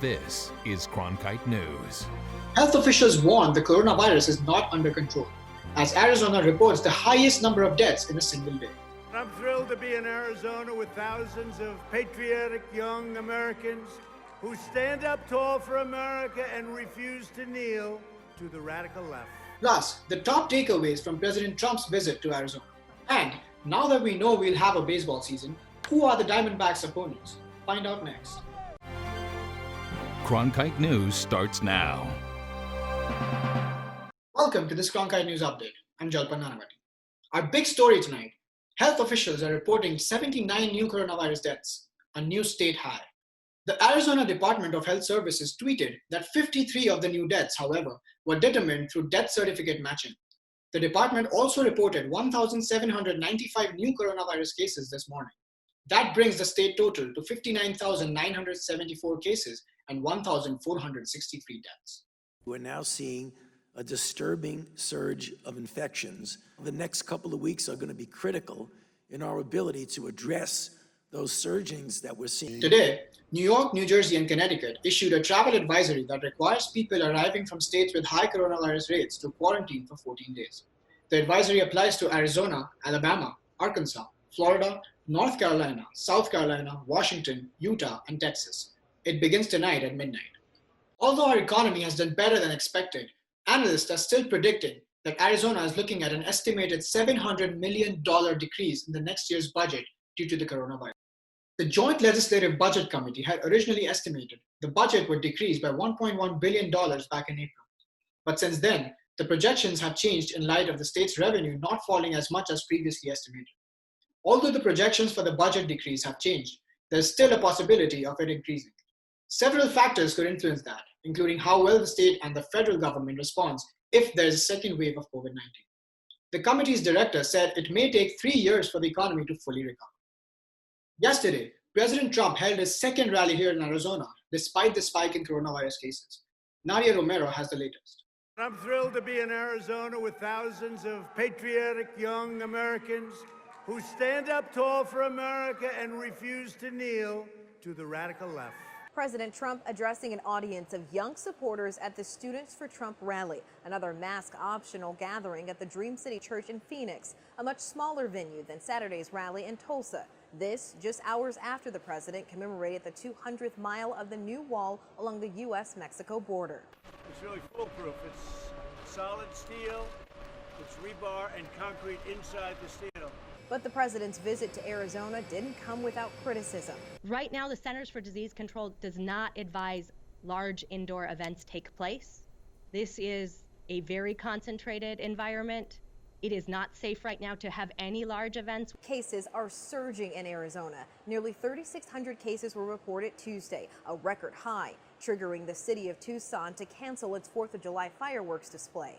This is Cronkite News. Health officials warn the coronavirus is not under control, as Arizona reports the highest number of deaths in a single day. I'm thrilled to be in Arizona with thousands of patriotic young Americans who stand up tall for America and refuse to kneel to the radical left. Plus, the top takeaways from President Trump's visit to Arizona. And now that we know we'll have a baseball season, who are the Diamondbacks' opponents? Find out next. Cronkite News starts now. Welcome to this Cronkite News Update. I'm Jalpan Nanavati. Our big story tonight: health officials are reporting 79 new coronavirus deaths, a new state high. The Arizona Department of Health Services tweeted that 53 of the new deaths, however, were determined through death certificate matching. The department also reported 1,795 new coronavirus cases this morning. That brings the state total to 59,974 cases and 1,463 deaths. We're now seeing a disturbing surge of infections. The next couple of weeks are going to be critical in our ability to address those surgings that we're seeing. Today, New York, New Jersey, and Connecticut issued a travel advisory that requires people arriving from states with high coronavirus rates to quarantine for 14 days. The advisory applies to Arizona, Alabama, Arkansas, Florida, North Carolina, South Carolina, Washington, Utah, and Texas. It begins tonight at midnight. Although our economy has done better than expected, analysts are still predicting that Arizona is looking at an estimated $700 million decrease in the next year's budget due to the coronavirus. The Joint Legislative Budget Committee had originally estimated the budget would decrease by $1.1 billion back in April. But since then, the projections have changed in light of the state's revenue not falling as much as previously estimated. Although the projections for the budget decrease have changed, there is still a possibility of it increasing. Several factors could influence that, including how well the state and the federal government responds if there is a second wave of COVID-19. The committee's director said it may take 3 years for the economy to fully recover. Yesterday, President Trump held his second rally here in Arizona, despite the spike in coronavirus cases. Nadia Romero has the latest. I'm thrilled to be in Arizona with thousands of patriotic young Americans who stand up tall for America and refuse to kneel to the radical left. President Trump addressing an audience of young supporters at the Students for Trump rally, another mask-optional gathering at the Dream City Church in Phoenix, a much smaller venue than Saturday's rally in Tulsa. This just hours after the president commemorated the 200th mile of the new wall along the U.S.-Mexico border. It's really foolproof. It's solid steel, it's rebar and concrete inside the steel. But the president's visit to Arizona didn't come without criticism. Right now, the Centers for Disease Control does not advise large indoor events take place. This is a very concentrated environment. It is not safe right now to have any large events. Cases are surging in Arizona. Nearly 3,600 cases were reported Tuesday, a record high, triggering the city of Tucson to cancel its 4th of July fireworks display.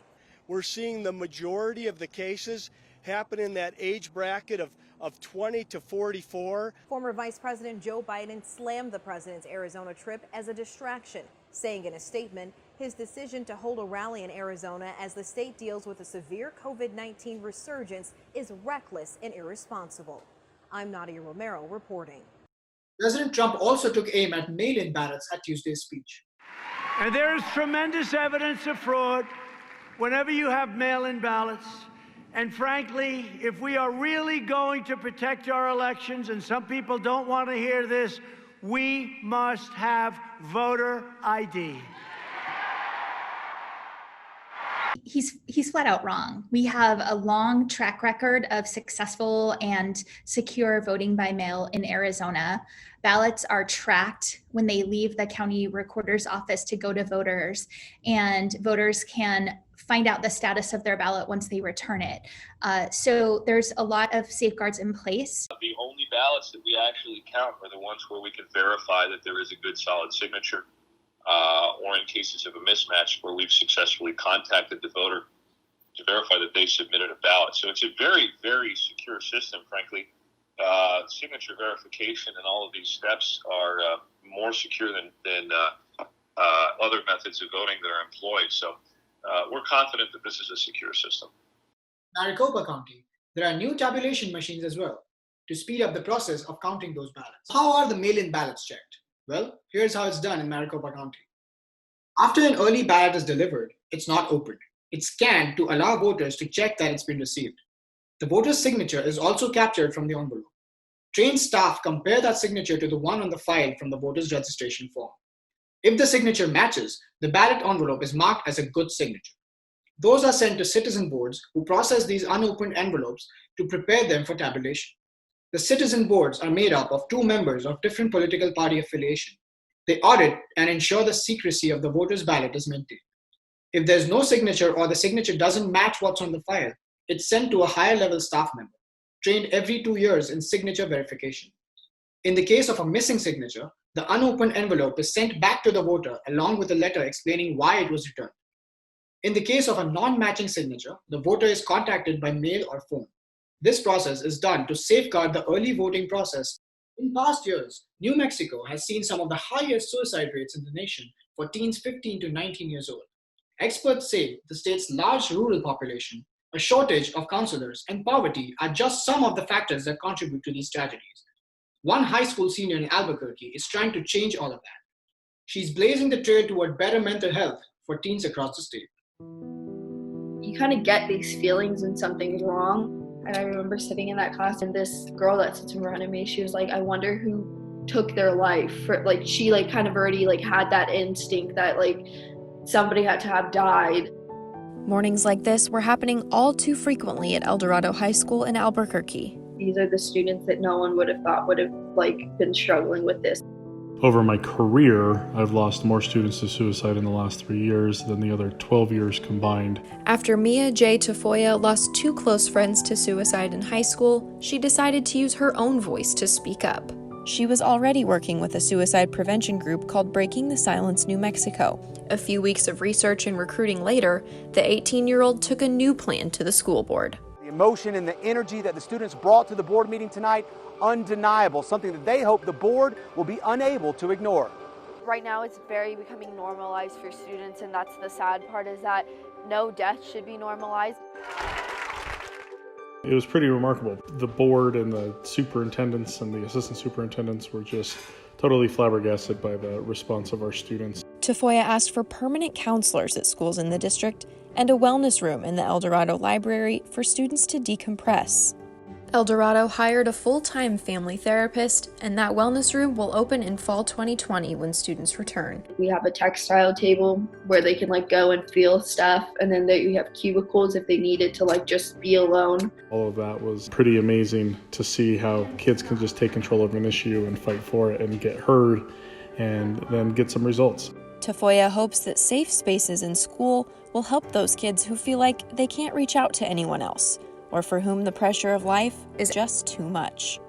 We're seeing the majority of the cases happen in that age bracket of 20 to 44. Former Vice President Joe Biden slammed the president's Arizona trip as a distraction, saying in a statement his decision to hold a rally in Arizona as the state deals with a severe COVID-19 resurgence is reckless and irresponsible. I'm Nadia Romero reporting. President Trump also took aim at mail-in ballots at Tuesday's speech. And there is tremendous evidence of fraud whenever you have mail-in ballots. And frankly, if we are really going to protect our elections, and some people don't want to hear this, we must have voter ID. He's flat out wrong. We have a long track record of successful and secure voting by mail in Arizona. Ballots are tracked when they leave the county recorder's office to go to voters, and voters can find out the status of their ballot once they return it. So there's a lot of safeguards in place. The only ballots that we actually count are the ones where we can verify that there is a good solid signature, or in cases of a mismatch where we've successfully contacted the voter to verify that they submitted a ballot. So it's a very, very secure system, frankly. Signature verification and all of these steps are more secure than other methods of voting that are employed. So we're confident that this is a secure system. In Maricopa County, there are new tabulation machines as well to speed up the process of counting those ballots. How are the mail-in ballots checked? Well, here's how it's done in Maricopa County. After an early ballot is delivered, it's not opened. It's scanned to allow voters to check that it's been received. The voter's signature is also captured from the envelope. Trained staff compare that signature to the one on the file from the voter's registration form. If the signature matches, the ballot envelope is marked as a good signature. Those are sent to citizen boards who process these unopened envelopes to prepare them for tabulation. The citizen boards are made up of 2 members of different political party affiliation. They audit and ensure the secrecy of the voter's ballot is maintained. If there's no signature or the signature doesn't match what's on the file, it's sent to a higher level staff member, trained every 2 years in signature verification. In the case of a missing signature, the unopened envelope is sent back to the voter along with a letter explaining why it was returned. In the case of a non-matching signature, the voter is contacted by mail or phone. This process is done to safeguard the early voting process. In past years, New Mexico has seen some of the highest suicide rates in the nation for teens 15 to 19 years old. Experts say the state's large rural population, a shortage of counselors, and poverty are just some of the factors that contribute to these tragedies. One high school senior in Albuquerque is trying to change all of that. She's blazing the trail toward better mental health for teens across the state. You kind of get these feelings when something's wrong. And I remember sitting in that class and this girl that sits in front of me, she was like, I wonder who took their life. She kind of already had that instinct that somebody had to have died. Mornings like this were happening all too frequently at El Dorado High School in Albuquerque. These are the students that no one would have thought would have been struggling with this. Over my career, I've lost more students to suicide in the last 3 years than the other 12 years combined. After Mia J. Tafoya lost 2 close friends to suicide in high school, she decided to use her own voice to speak up. She was already working with a suicide prevention group called Breaking the Silence New Mexico. A few weeks of research and recruiting later, the 18-year-old took a new plan to the school board. The emotion and the energy that the students brought to the board meeting tonight, undeniable, something that they hope the board will be unable to ignore. Right now it's becoming normalized for students, and that's the sad part, is that no death should be normalized. It was pretty remarkable. The board and the superintendents and the assistant superintendents were just totally flabbergasted by the response of our students. Tafoya asked for permanent counselors at schools in the district and a wellness room in the El Dorado Library for students to decompress. El Dorado hired a full-time family therapist, and that wellness room will open in fall 2020 when students return. We have a textile table where they can go and feel stuff, and then we have cubicles if they needed to just be alone. All of that was pretty amazing to see how kids can just take control of an issue and fight for it and get heard and then get some results. Tafoya hopes that safe spaces in school will help those kids who feel like they can't reach out to anyone else, or for whom the pressure of life is just too much.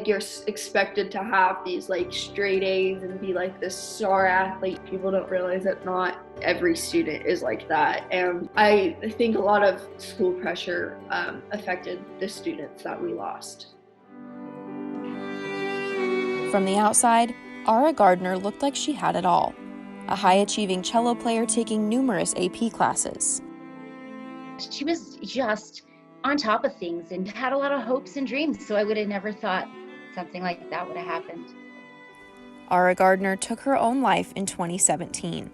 You're expected to have these straight A's and be this star athlete. People don't realize that not every student is like that. And I think a lot of school pressure affected the students that we lost. From the outside, Ara Gardner looked like she had it all. A high-achieving cello player taking numerous AP classes. She was just on top of things and had a lot of hopes and dreams, so I would have never thought something like that would have happened. Ara Gardner took her own life in 2017.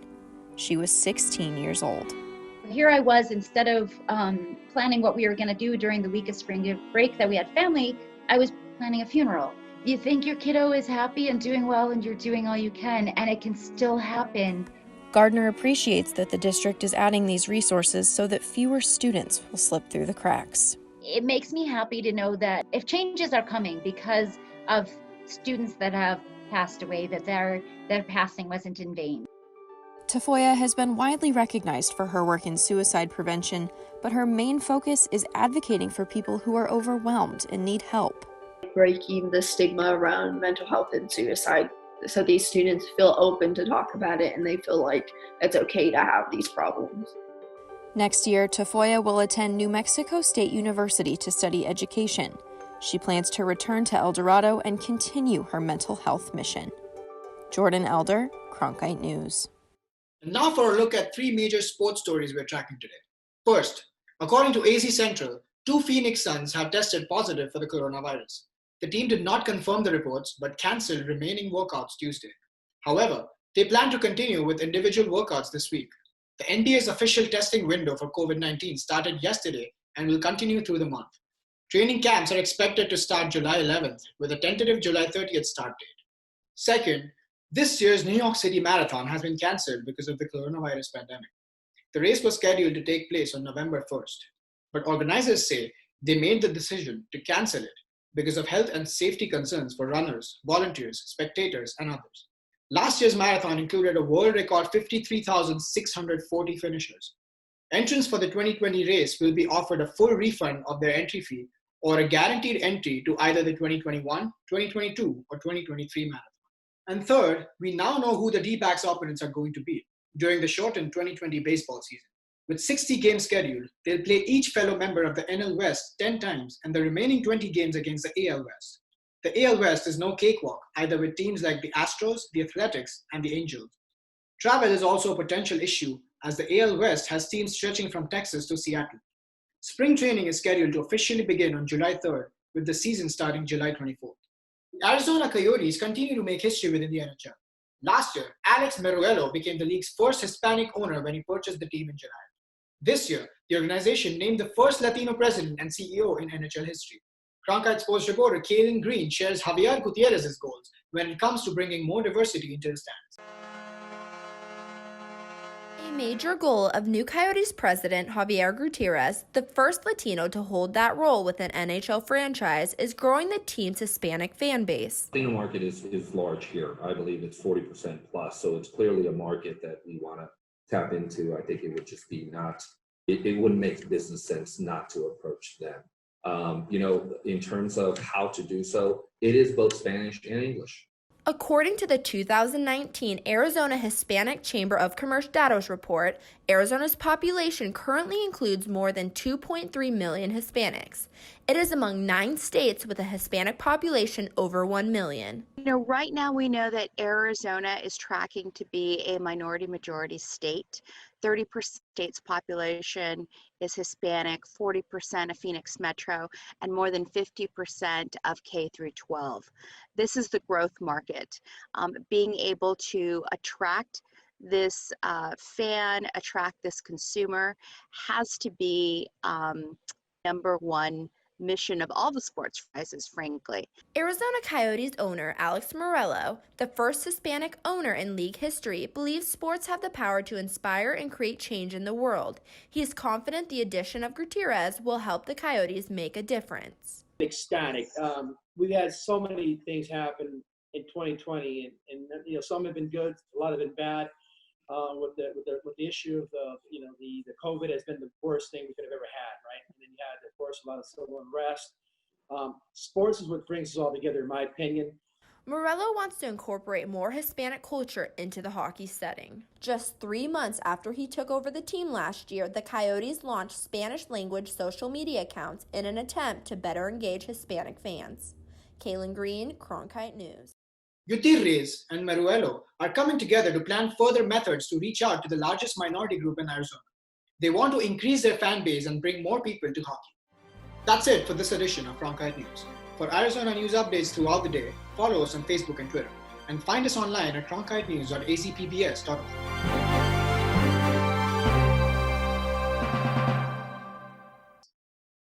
She was 16 years old. Here I was, instead of planning what we were going to do during the week of spring break that we had family, I was planning a funeral. You think your kiddo is happy and doing well and you're doing all you can, and it can still happen. Gardner appreciates that the district is adding these resources so that fewer students will slip through the cracks. It makes me happy to know that if changes are coming because of students that have passed away, that their passing wasn't in vain. Tafoya has been widely recognized for her work in suicide prevention, but her main focus is advocating for people who are overwhelmed and need help. Breaking the stigma around mental health and suicide, so these students feel open to talk about it and they feel like it's okay to have these problems. Next year, Tafoya will attend New Mexico State University to study education. She plans to return to El Dorado and continue her mental health mission. Jordan Elder, Cronkite News. And now for a look at 3 major sports stories we're tracking today. First, according to AZ Central, 2 Phoenix Suns have tested positive for the coronavirus. The team did not confirm the reports, but cancelled remaining workouts Tuesday. However, they plan to continue with individual workouts this week. The NBA's official testing window for COVID-19 started yesterday and will continue through the month. Training camps are expected to start July 11th with a tentative July 30th start date. Second, this year's New York City Marathon has been cancelled because of the coronavirus pandemic. The race was scheduled to take place on November 1st, but organizers say they made the decision to cancel it because of health and safety concerns for runners, volunteers, spectators, and others. Last year's marathon included a world record 53,640 finishers. Entrants for the 2020 race will be offered a full refund of their entry fee or a guaranteed entry to either the 2021, 2022, or 2023 marathon. And third, we now know who the D-backs opponents are going to be during the shortened 2020 baseball season. With 60 games scheduled, they'll play each fellow member of the NL West 10 times and the remaining 20 games against the AL West. The AL West is no cakewalk, either with teams like the Astros, the Athletics, and the Angels. Travel is also a potential issue as the AL West has teams stretching from Texas to Seattle. Spring training is scheduled to officially begin on July 3rd, with the season starting July 24th. The Arizona Coyotes continue to make history within the NHL. Last year, Alex Meruelo became the league's first Hispanic owner when he purchased the team in July. This year, the organization named the first Latino president and CEO in NHL history. Cronkite sports reporter Kaylin Green shares Javier Gutierrez's goals when it comes to bringing more diversity into the stands. A major goal of New Coyotes president Javier Gutierrez, the first Latino to hold that role with an NHL franchise, is growing the team's Hispanic fan base. The Latino market is large here. I believe it's 40% plus, so it's clearly a market that we want to tap into. I think it would just be it wouldn't make business sense not to approach them. In terms of how to do so, it is both Spanish and English. According to the 2019 Arizona Hispanic Chamber of Commercios report, Arizona's population currently includes more than 2.3 million Hispanics. It is among 9 states with a Hispanic population over 1 million. Right now we know that Arizona is tracking to be a minority majority state. 30% state's population is Hispanic, 40% of Phoenix Metro, and more than 50% of K through 12. This is the growth market. Being able to attract this attract this consumer has to be number one mission of all the sports franchises, frankly. Arizona Coyotes owner Alex Morello, the first Hispanic owner in league history, believes sports have the power to inspire and create change in the world. He is confident the addition of Gutierrez will help the Coyotes make a difference. Ecstatic. We've had so many things happen in 2020, and some have been good, a lot have been bad. With the issue of the COVID has been the worst thing we could have ever had, right? And then you had, of course, a lot of civil unrest. Sports is what brings us all together, in my opinion. Morello wants to incorporate more Hispanic culture into the hockey setting. Just 3 months after he took over the team last year, the Coyotes launched Spanish-language social media accounts in an attempt to better engage Hispanic fans. Kaylin Green, Cronkite News. Gutierrez and Meruelo are coming together to plan further methods to reach out to the largest minority group in Arizona. They want to increase their fan base and bring more people to hockey. That's it for this edition of Cronkite News. For Arizona news updates throughout the day, follow us on Facebook and Twitter, and find us online at cronkitenews.azpbs.org.